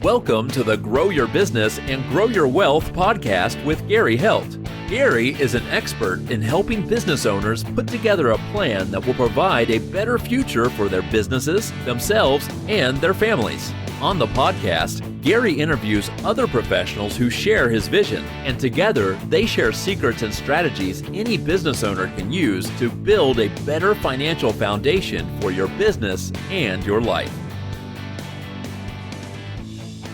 Welcome to the Grow Your Business and Grow Your Wealth podcast with Gary Heldt. Gary is an expert in helping business owners put together a plan that will provide a better future for their businesses, themselves, and their families. On the podcast, Gary interviews other professionals who share his vision, and together they share secrets and strategies any business owner can use to build a better financial foundation for your business and your life.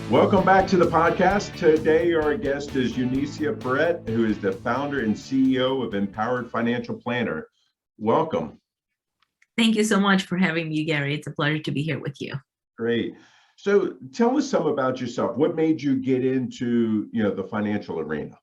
Welcome back to the podcast. Today, our guest is Eunicia Peret, who is the founder and CEO of Empowered Financial Planner. Welcome. Thank you so much for having me, Gary. It's a pleasure to be here with you. Great. So tell us some about yourself. What made you get into, the financial arena?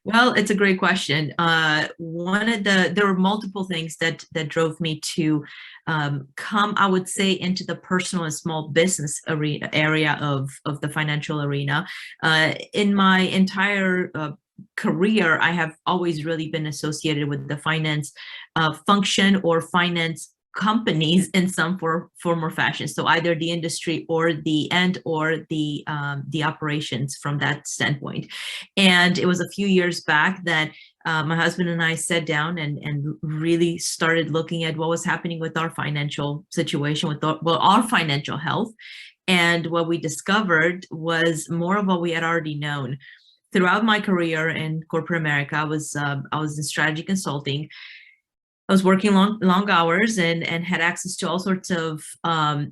Well, it's a great question. There were multiple things that drove me to come, I would say, into the personal and small business area of the financial arena. In my entire career, I have always really been associated with the finance function or finance companies in some form or fashion. So either the industry or the operations from that standpoint. And it was a few years back that my husband and I sat down and really started looking at what was happening with our financial situation, with our financial health. And what we discovered was more of what we had already known. Throughout my career in corporate America, I was in strategy consulting. I was working long hours and had access to all sorts of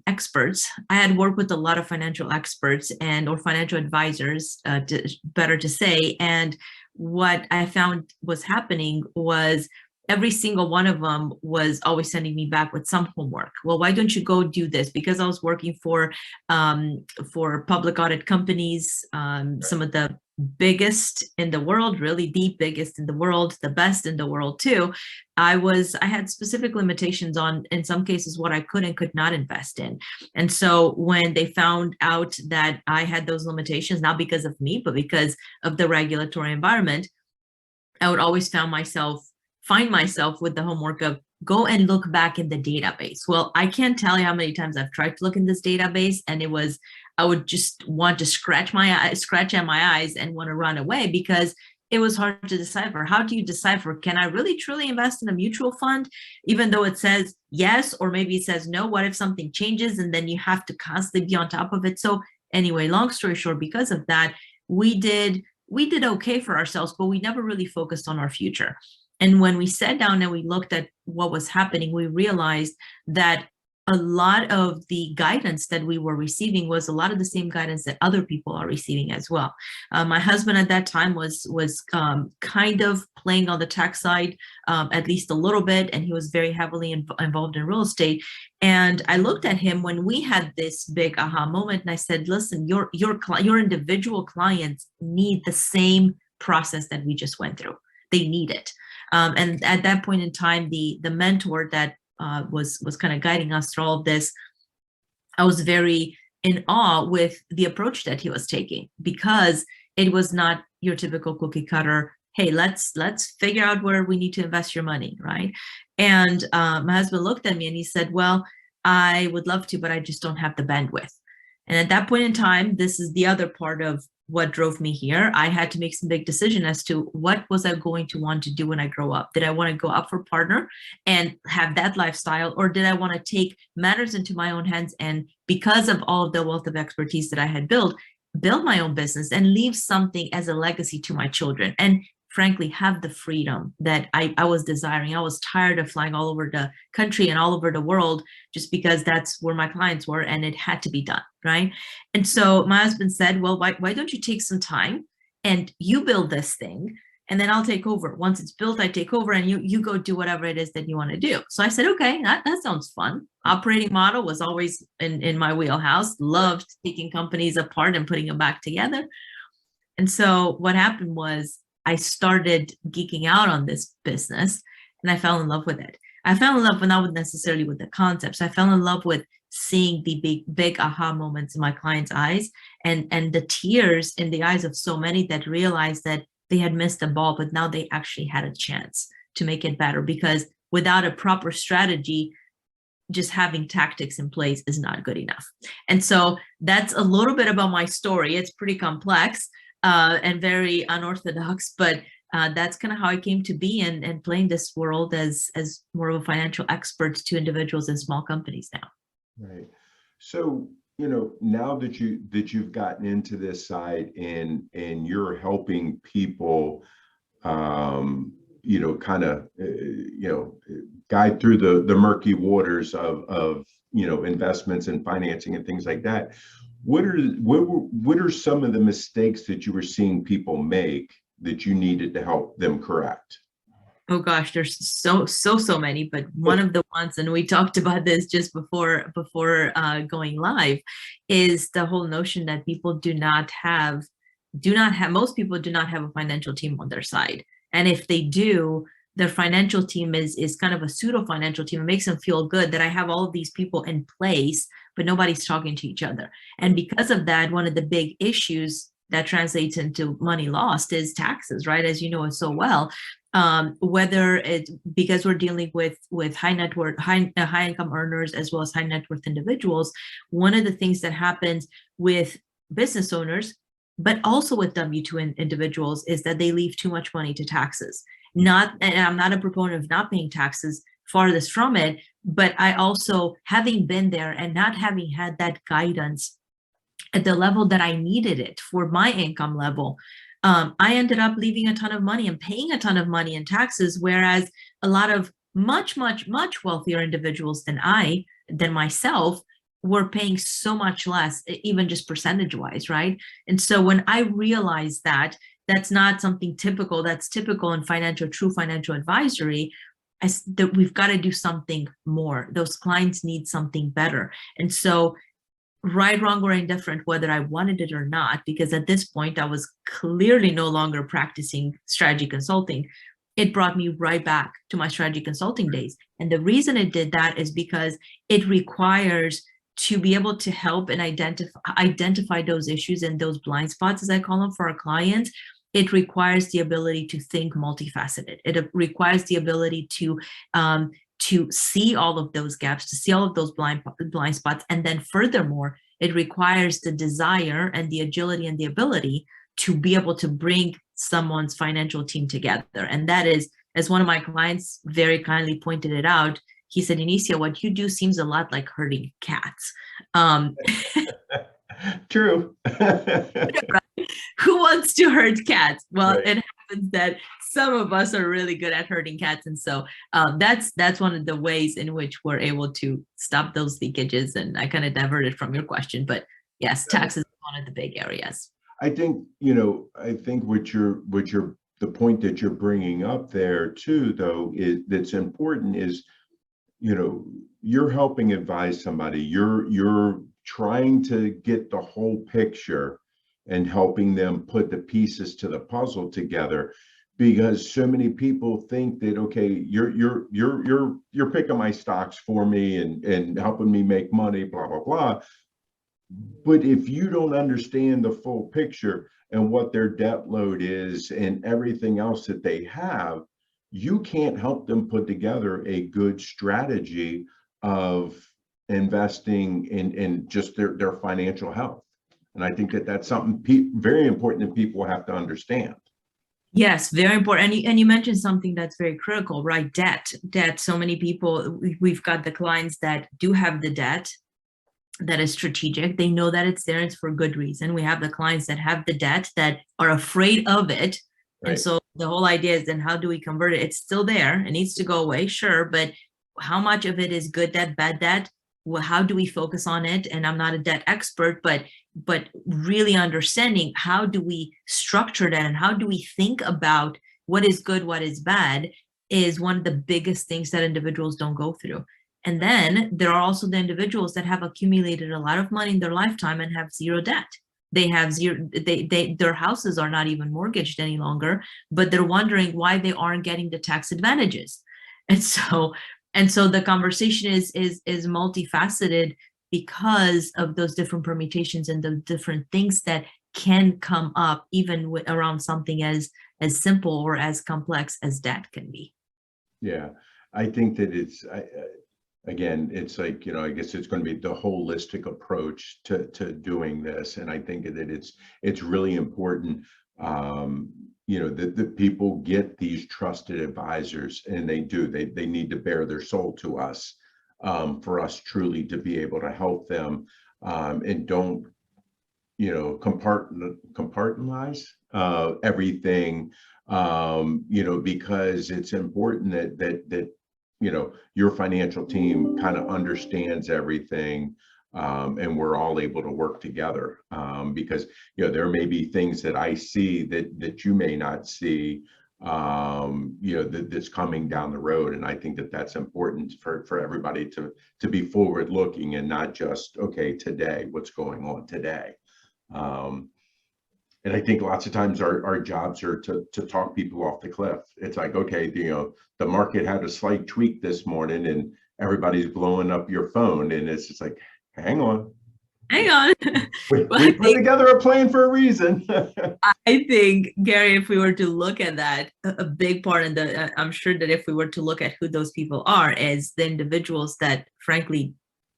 experts. I had worked with a lot of financial experts or financial advisors, better to say. And what I found was happening was every single one of them was always sending me back with some homework. Well, why don't you go do this? Because I was working for public audit companies, some of the biggest in the world, really the biggest in the world, the best in the world too. I had specific limitations on, in some cases, what I could and could not invest in. And so when they found out that I had those limitations, not because of me, but because of the regulatory environment, I would always find myself with the homework of go and look back in the database. Well, I can't tell you how many times I've tried to look in this database, and I would just want to scratch at my eyes and want to run away because it was hard to decipher. How do you decipher? Can I really truly invest in a mutual fund, even though it says yes, or maybe it says no? What if something changes and then you have to constantly be on top of it? So anyway, long story short, because of that, we did okay for ourselves, but we never really focused on our future. And when we sat down and we looked at what was happening, we realized that a lot of the guidance that we were receiving was a lot of the same guidance that other people are receiving as well. My husband at that time was kind of playing on the tech side, at least a little bit, and he was very heavily involved in real estate. And I looked at him when we had this big aha moment, and I said, "Listen, your individual clients need the same process that we just went through. They need it." And at that point in time, the mentor that was kind of guiding us through all of this, I was very in awe with the approach that he was taking, because it was not your typical cookie cutter, hey, let's figure out where we need to invest your money, right? And my husband looked at me and he said, "Well, I would love to, but I just don't have the bandwidth." And at that point in time, this is the other part of what drove me here. I had to make some big decision as to what was I going to want to do when I grow up. Did I want to go up for partner and have that lifestyle, or did I want to take matters into my own hands and, because of all of the wealth of expertise that I had build my own business and leave something as a legacy to my children, and frankly have the freedom that I was desiring. I was tired of flying all over the country and all over the world just because that's where my clients were and it had to be done, right? And so my husband said, "Well, why don't you take some time and you build this thing, and then I'll take over. Once it's built, I take over, and you go do whatever it is that you want to do." So I said, "Okay, that sounds fun." Operating model was always in my wheelhouse. Loved taking companies apart and putting them back together. And so what happened was I started geeking out on this business, and I fell in love with it. I fell in love not necessarily with the concepts. I fell in love with seeing the big aha moments in my clients' eyes, and the tears in the eyes of so many that realized that they had missed the ball, but now they actually had a chance to make it better, because without a proper strategy, just having tactics in place is not good enough. And so that's a little bit about my story. It's pretty complex and very unorthodox, but that's kind of how I came to be and playing this world as more of a financial expert to individuals and small companies now. Right. So, now that you've gotten into this side and you're helping people, kind of, guide through the murky waters of investments and financing and things like that. What are some of the mistakes that you were seeing people make that you needed to help them correct? Oh gosh, there's so many, but one of the ones, and we talked about this just before going live, is the whole notion that people do not have, most people do not have a financial team on their side. And if they do, their financial team is kind of a pseudo financial team. It makes them feel good that I have all of these people in place, but nobody's talking to each other. And because of that, one of the big issues that translates into money lost is taxes, right? As you know it so well. Whether it's because we're dealing with high net worth, high income earners, as well as high net worth individuals, one of the things that happens with business owners, but also with W-2 individuals, is that they leave too much money to taxes. And I'm not a proponent of not paying taxes, farthest from it, but I also, having been there and not having had that guidance at the level that I needed it for my income level, I ended up leaving a ton of money and paying a ton of money in taxes, whereas a lot of much wealthier individuals than myself were paying so much less, even just percentage wise, right? And so when I realized that that's not something typical, that's typical in true financial advisory, that we've got to do something more. Those clients need something better. And so right, wrong, or indifferent, whether I wanted it or not, because at this point I was clearly no longer practicing strategy consulting, it brought me right back to my strategy consulting days. And the reason it did that is because it requires to be able to help and identify those issues and those blind spots, as I call them, for our clients. It requires the ability to think multifaceted. It requires the ability to see all of those gaps, to see all of those blind spots. And then furthermore, it requires the desire and the agility and the ability to be able to bring someone's financial team together. And that is, as one of my clients very kindly pointed it out, he said, Eunicia, what you do seems a lot like herding cats. True. Who wants to herd cats? Well, Right. It happens that some of us are really good at herding cats. And so that's one of the ways in which we're able to stop those leakages. And I kind of diverted from your question, but yes, taxes is one of the big areas. I think, the point that you're bringing up there too, though, is that's important is, you're helping advise somebody, you're trying to get the whole picture and helping them put the pieces to the puzzle together, because so many people think that, okay, you're picking my stocks for me and helping me make money, blah blah blah. But if you don't understand the full picture and what their debt load is and everything else that they have, you can't help them put together a good strategy of investing in just their financial health. And I think that that's something very important that people have to understand. Yes, very important. And you mentioned something that's very critical, right? Debt. So many people, we've got the clients that do have the debt that is strategic. They know that it's there, it's for good reason. We have the clients that have the debt that are afraid of it. Right. And so the whole idea is, then how do we convert it? It's still there. It needs to go away, sure. But how much of it is good debt, bad debt? Well, how do we focus on it? And I'm not a debt expert, but really understanding how do we structure that and how do we think about what is good, what is bad, is one of the biggest things that individuals don't go through. And then there are also the individuals that have accumulated a lot of money in their lifetime and have zero debt. They have zero, their houses are not even mortgaged any longer, but they're wondering why they aren't getting the tax advantages. And so the conversation is multifaceted because of those different permutations and the different things that can come up even around something as simple or as complex as debt can be. Yeah, I think that again, it's like, I guess it's going to be the holistic approach to doing this. And I think that it's really important, that people get these trusted advisors, and they need to bear their soul to us, for us truly to be able to help them, and don't, compartmentalize everything, because it's important that your financial team kind of understands everything, and we're all able to work together, because there may be things that I see that you may not see, that's coming down the road. And I think that that's important for everybody to be forward looking, and not just, okay, today, what's going on today. And I think lots of times our jobs are to talk people off the cliff. It's like, okay, the market had a slight tweak this morning and everybody's blowing up your phone. And it's just like, hang on. Hang on. We put together a plan for a reason. I think, Gary, if we were to look at that, a big part, and I'm sure that if we were to look at who those people are, is the individuals that frankly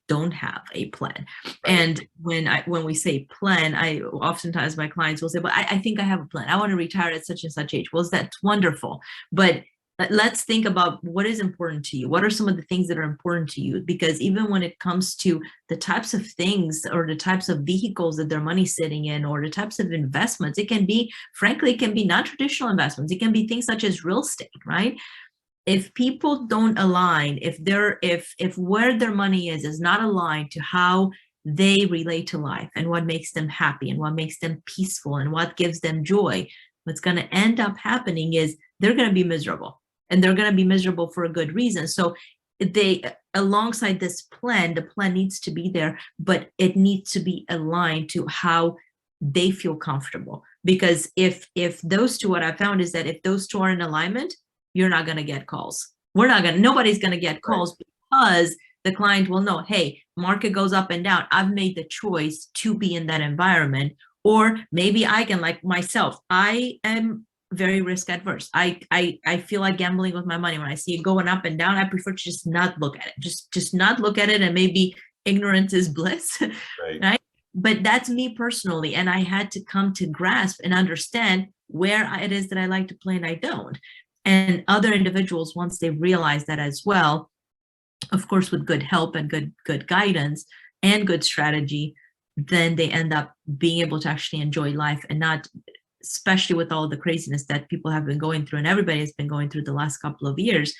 don't have a plan. Right. And when we say plan, I oftentimes my clients will say, well, I think I have a plan. I want to retire at such and such age. Well, that's wonderful. But let's think about what is important to you. What are some of the things that are important to you? Because even when it comes to the types of things or the types of vehicles that their money's sitting in, or the types of investments, it can be non-traditional investments. It can be things such as real estate, right? If people don't align, if where their money is not aligned to how they relate to life and what makes them happy and what makes them peaceful and what gives them joy, what's going to end up happening is they're going to be miserable, and they're going to be miserable for a good reason. So alongside this plan, the plan needs to be there, but it needs to be aligned to how they feel comfortable. Because if those two, what I found is that if those two are in alignment, you're not going to get calls. Nobody's going to get calls, because the client will know, hey, market goes up and down. I've made the choice to be in that environment. Or maybe I can, like myself, I am very risk adverse. I feel like gambling with my money. When I see it going up and down, I prefer to just not look at it. Just not look at it, and maybe ignorance is bliss. Right? But that's me personally. And I had to come to grasp and understand where it is that I like to play and I don't. And other individuals, once they realize that as well, of course, with good help and good guidance and good strategy, then they end up being able to actually enjoy life, and not, especially with all the craziness that people have been going through and everybody has been going through the last couple of years.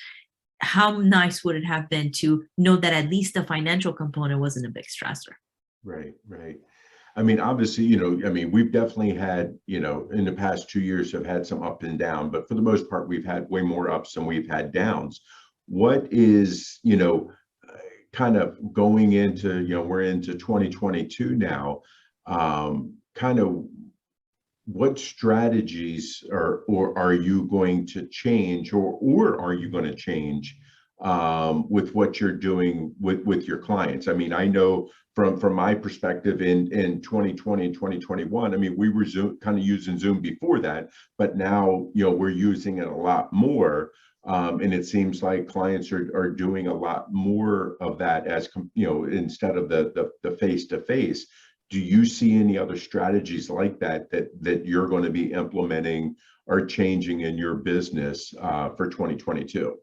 How nice would it have been to know that at least the financial component wasn't a big stressor? Right. I mean, obviously, we've definitely had, in the past 2 years have had some up and down, but for the most part, we've had way more ups than we've had downs. What is, kind of going into, we're into 2022 now, kind of what strategies or are you going to change, or are you going to change with what you're doing with your clients? I mean, I know from my perspective in 2020 and 2021, I mean, we were kind of using Zoom before that, but now, we're using it a lot more. And it seems like clients are doing a lot more of that, as instead of the face-to-face. Do you see any other strategies like that you're going to be implementing or changing in your business for 2022?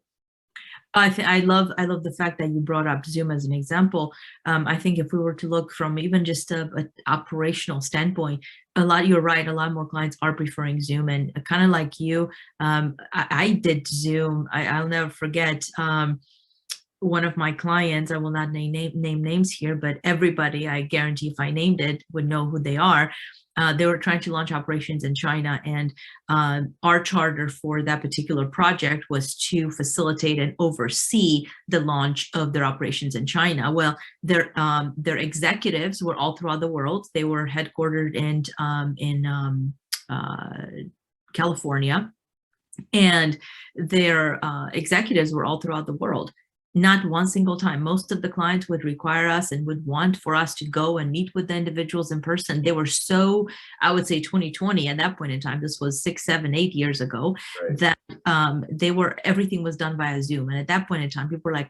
I love the fact that you brought up Zoom as an example. I think if we were to look from even just an operational standpoint, you're right, a lot more clients are preferring Zoom. And kind of like you, I did Zoom. I'll never forget one of my clients. I will not name names here, but everybody, I guarantee if I named it, would know who they are. They were trying to launch operations in China, and our charter for that particular project was to facilitate and oversee the launch of their operations in China. Well, their executives were all throughout the world. They were headquartered in California, and their executives were all throughout the world. Not one single time. Most of the clients would require us and would want for us to go and meet with the individuals in person. They were so, I would say 2020 at that point in time, this was 6, 7, 8 years ago, right, that everything was done via Zoom. And at that point in time, people were like,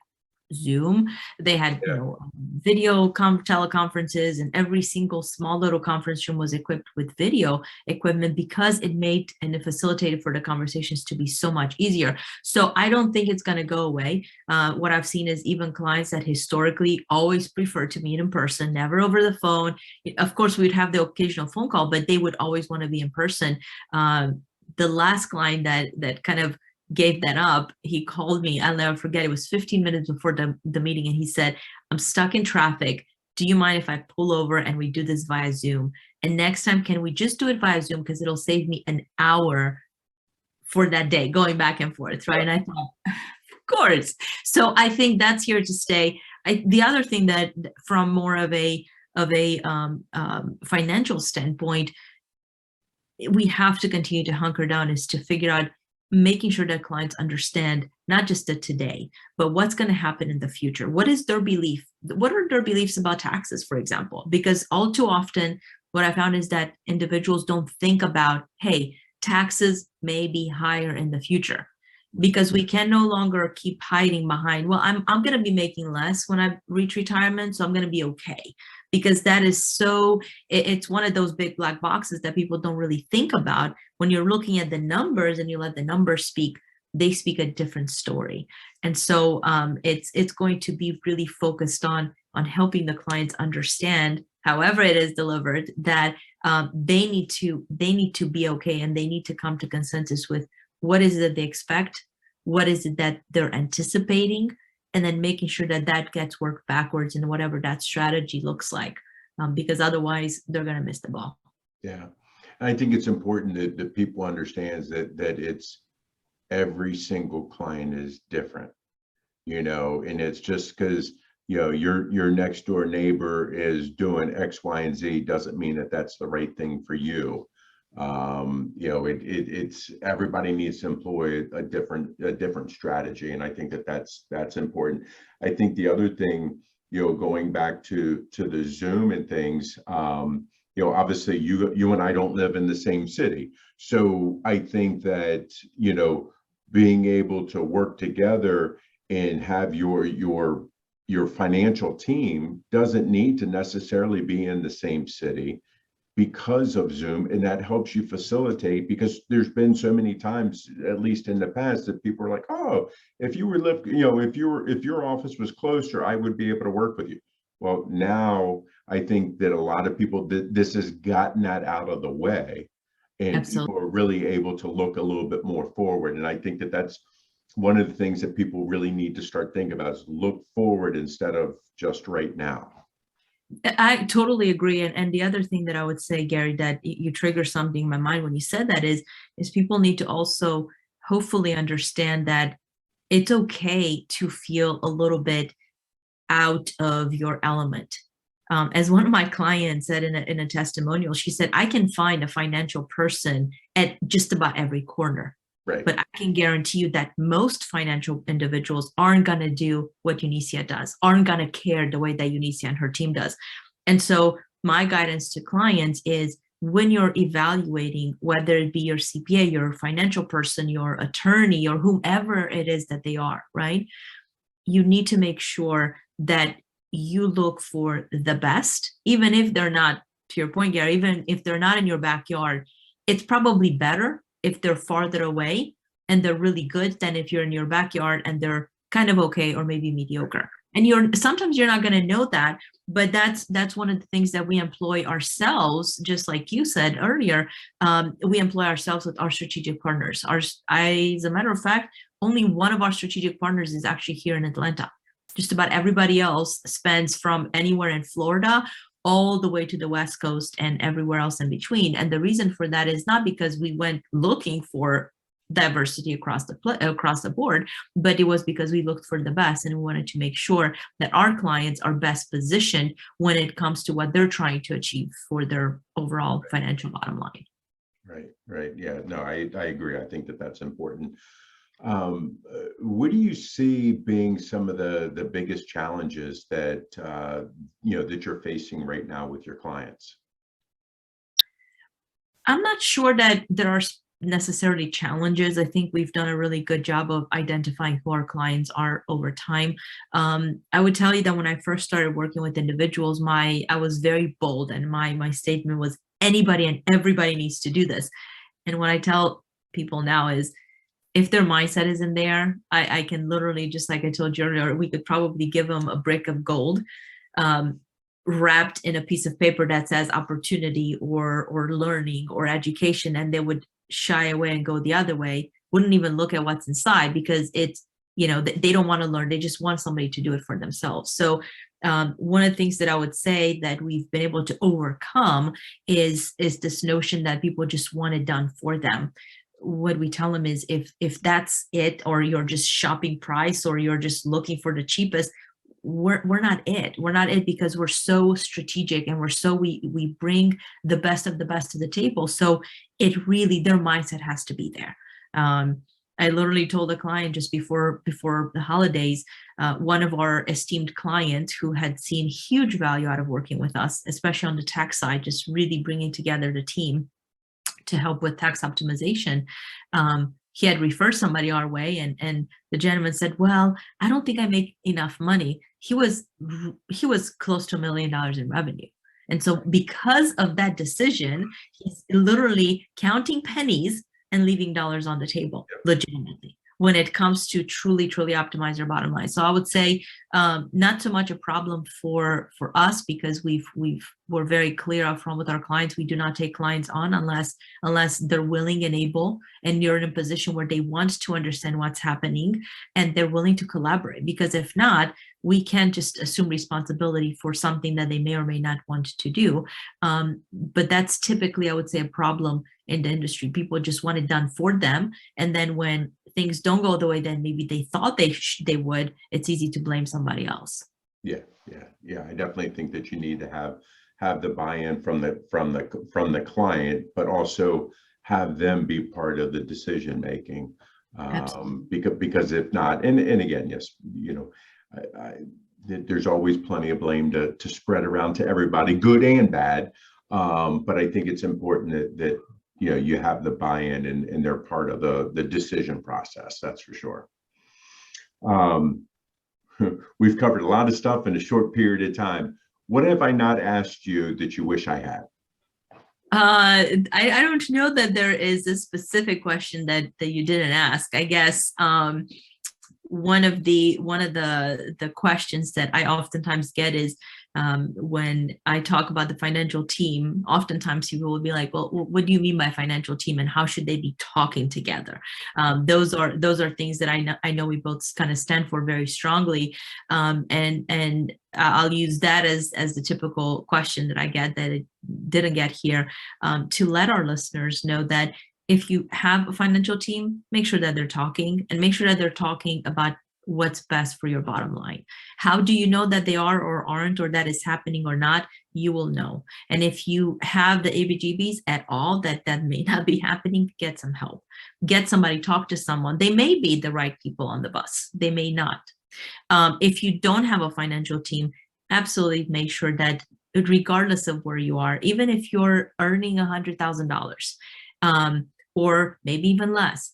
Zoom. They had, Yeah. video teleconferences, and every single small little conference room was equipped with video equipment because it made and it facilitated for the conversations to be so much easier. So I don't think it's going to go away. What I've seen is even clients that historically always prefer to meet in person, never over the phone. Of course, we'd have the occasional phone call, but they would always want to be in person. The last client that kind of gave that up, he called me, I'll never forget, it was 15 minutes before the meeting, and he said, I'm stuck in traffic. Do you mind if I pull over and we do this via Zoom? And next time, can we just do it via Zoom? Because it'll save me an hour for that day, going back and forth, right? And I thought, of course. So I think that's here to stay. The other thing that, from more of a financial standpoint, we have to continue to hunker down is to figure out, making sure that clients understand not just the today, but what's going to happen in the future. What is their belief? What are their beliefs about taxes, for example? Because all too often, what I found is that individuals don't think about, hey, taxes may be higher in the future, because we can no longer keep hiding behind, well, I'm going to be making less when I reach retirement, so I'm going to be okay. Because that is so, it's one of those big black boxes that people don't really think about. When you're looking at the numbers and you let the numbers speak, they speak a different story. And so it's going to be really focused on helping the clients understand, however it is delivered, that they need to be okay, and they need to come to consensus with what is it that they expect, what is it that they're anticipating, and then making sure that that gets worked backwards in whatever that strategy looks like, because otherwise they're going to miss the ball. Yeah, I think it's important that people understands that it's every single client is different, and it's just because your next door neighbor is doing X, Y, and Z doesn't mean that that's the right thing for you. It's everybody needs to employ a different strategy, and I think that's important. I think the other thing, going back to the Zoom and things, obviously you and I don't live in the same city, so I think that being able to work together and have your financial team doesn't need to necessarily be in the same city because of Zoom, and that helps you facilitate, because there's been so many times, at least in the past, that people are like, oh, if your office was closer, I would be able to work with you. Well, now I think that a lot of people, this has gotten that out of the way, and Absolutely. people are really able to look a little bit more forward. And I think that that's one of the things that people really need to start thinking about, is look forward instead of just right now. I totally agree. And the other thing that I would say, Gary, that you trigger something in my mind when you said that is people need to also hopefully understand that it's okay to feel a little bit out of your element. As one of my clients said in a testimonial, she said, I can find a financial person at just about every corner. Right. But I can guarantee you that most financial individuals aren't going to do what Eunicia does, aren't going to care the way that Eunicia and her team does. And so my guidance to clients is, when you're evaluating, whether it be your CPA, your financial person, your attorney, or whomever it is that they are, right? You need to make sure that you look for the best, even if they're not, to your point, Gary, even if they're not in your backyard. It's probably better if they're farther away and they're really good than if you're in your backyard and they're kind of okay or maybe mediocre. And sometimes you're not going to know that, but that's one of the things that we employ ourselves, just like you said earlier. We employ ourselves with our strategic partners. As a matter of fact, only one of our strategic partners is actually here in Atlanta. Just about everybody else spends from anywhere in Florida all the way to the West Coast and everywhere else in between. And the reason for that is not because we went looking for diversity across the board, but it was because we looked for the best, and we wanted to make sure that our clients are best positioned when it comes to what they're trying to achieve for their overall financial bottom line. Right. Yeah, no, I agree. I think that's important. What do you see being some of the biggest challenges that that you're facing right now with your clients? I'm not sure that there are necessarily challenges. I think we've done a really good job of identifying who our clients are over time. I would tell you that when I first started working with individuals, I was very bold, and my statement was anybody and everybody needs to do this. And what I tell people now is, if their mindset isn't there, I can literally, just like I told you earlier, we could probably give them a brick of gold, wrapped in a piece of paper that says opportunity or learning or education, and they would shy away and go the other way, wouldn't even look at what's inside, because it's, they don't want to learn. They just want somebody to do it for themselves. So one of the things that I would say that we've been able to overcome is this notion that people just want it done for them. What we tell them is, if that's it, or you're just shopping price, or you're just looking for the cheapest, we're not it. We're not it, because we're so strategic, and we bring the best of the best to the table. So it really, their mindset has to be there. I literally told a client just before the holidays, one of our esteemed clients who had seen huge value out of working with us, especially on the tax side, just really bringing together the team to help with tax optimization. He had referred somebody our way, and the gentleman said, well, I don't think I make enough money. He was close to $1 million in revenue. And so because of that decision, he's literally counting pennies and leaving dollars on the table, legitimately, when it comes to truly optimize your bottom line. So I would say not so much a problem for us, because we're very clear up front with our clients. We do not take clients on unless they're willing and able, and you're in a position where they want to understand what's happening and they're willing to collaborate. Because if not, we can't just assume responsibility for something that they may or may not want to do. But that's typically, I would say, a problem in the industry. People just want it done for them, and then when things don't go the way that maybe they thought they would, it's easy to blame somebody else. Yeah. I definitely think that you need to have the buy-in from the client, but also have them be part of the decision making. Because if not, and again, yes, there's always plenty of blame to spread around to everybody, good and bad. But I think it's important that you have the buy-in, and they're part of the decision process. That's for sure. We've covered a lot of stuff in a short period of time. What have I not asked you that you wish I had? I don't know that there is a specific question that you didn't ask. I guess one of the questions that I oftentimes get is, when I talk about the financial team, oftentimes people will be like, well, what do you mean by financial team, and how should they be talking together? Those are things that I know we both kind of stand for very strongly. And I'll use that as the typical question that I get that it didn't get here, to let our listeners know that if you have a financial team, make sure that they're talking, and make sure that they're talking about what's best for your bottom line. How do you know that they are or aren't, or that is happening or not? You will know. And if you have the ABGBs at all that may not be happening, get some help. Get somebody, talk to someone. They may be the right people on the bus. They may not. If you don't have a financial team, absolutely make sure that regardless of where you are, even if you're earning $100,000, or maybe even less,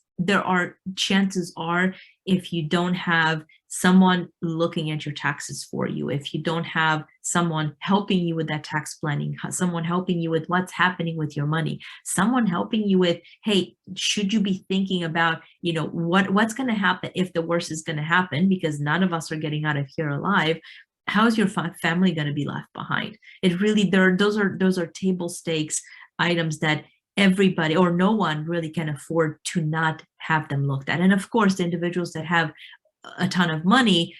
chances are, if you don't have someone looking at your taxes for you, if you don't have someone helping you with that tax planning, someone helping you with what's happening with your money, someone helping you with, hey, should you be thinking about, what's going to happen if the worst is going to happen, because none of us are getting out of here alive. How's your family going to be left behind? It really, those are table stakes items that everybody or no one really can afford to not have them looked at. And of course, the individuals that have a ton of money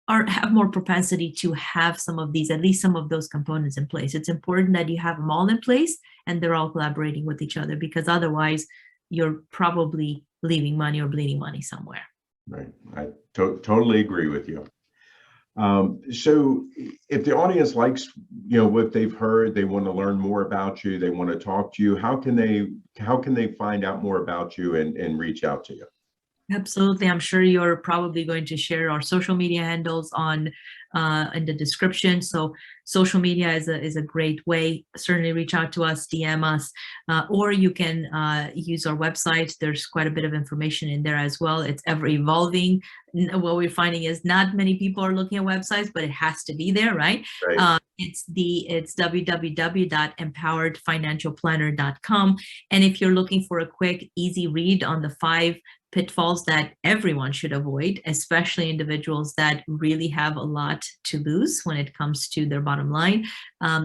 have more propensity to have some of these, at least some of those components in place. It's important that you have them all in place and they're all collaborating with each other, because otherwise you're probably leaving money or bleeding money somewhere. Right. I totally agree with you. So if the audience likes, what they've heard, they want to learn more about you, they want to talk to you, how can they find out more about you and reach out to you? Absolutely. I'm sure you're probably going to share our social media handles on in the description. So social media is a great way. Certainly reach out to us, DM us, or you can use our website. There's quite a bit of information in there as well. It's ever evolving. What we're finding is not many people are looking at websites, but it has to be there, right? Right. It's www.empoweredfinancialplanner.com. And if you're looking for a quick, easy read on the 5 pitfalls that everyone should avoid, especially individuals that really have a lot to lose when it comes to their bottom line,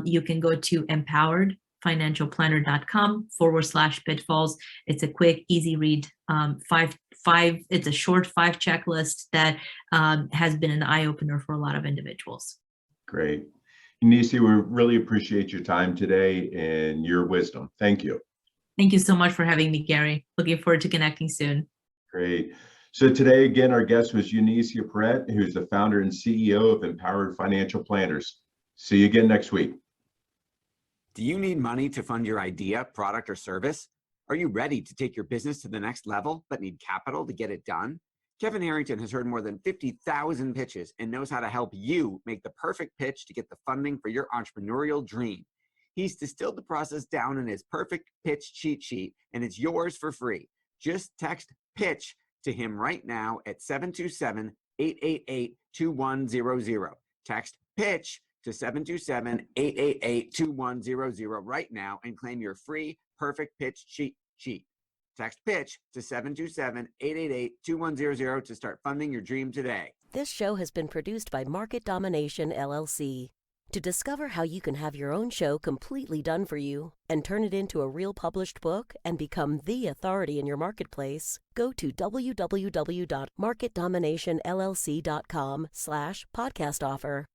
you can go to empoweredfinancialplanner.com/pitfalls. It's a quick, easy read. It's a short 5 checklist that has been an eye opener for a lot of individuals. Great. Eunicia, we really appreciate your time today and your wisdom. Thank you. Thank you so much for having me, Gary. Looking forward to connecting soon. Great. So today, again, our guest was Eunicia Peret, who's the founder and CEO of Empowered Financial Planners. See you again next week. Do you need money to fund your idea, product, or service? Are you ready to take your business to the next level, but need capital to get it done? Kevin Harrington has heard more than 50,000 pitches and knows how to help you make the perfect pitch to get the funding for your entrepreneurial dream. He's distilled the process down in his perfect pitch cheat sheet, and it's yours for free. Just text PITCH to him right now at 727-888-2100. Text PITCH to 727-888-2100 right now and claim your free perfect pitch cheat sheet. Text PITCH to 727-888-2100 to start funding your dream today. This show has been produced by Market Domination, LLC. To discover how you can have your own show completely done for you and turn it into a real published book and become the authority in your marketplace, go to www.marketdominationllc.com/podcast offer.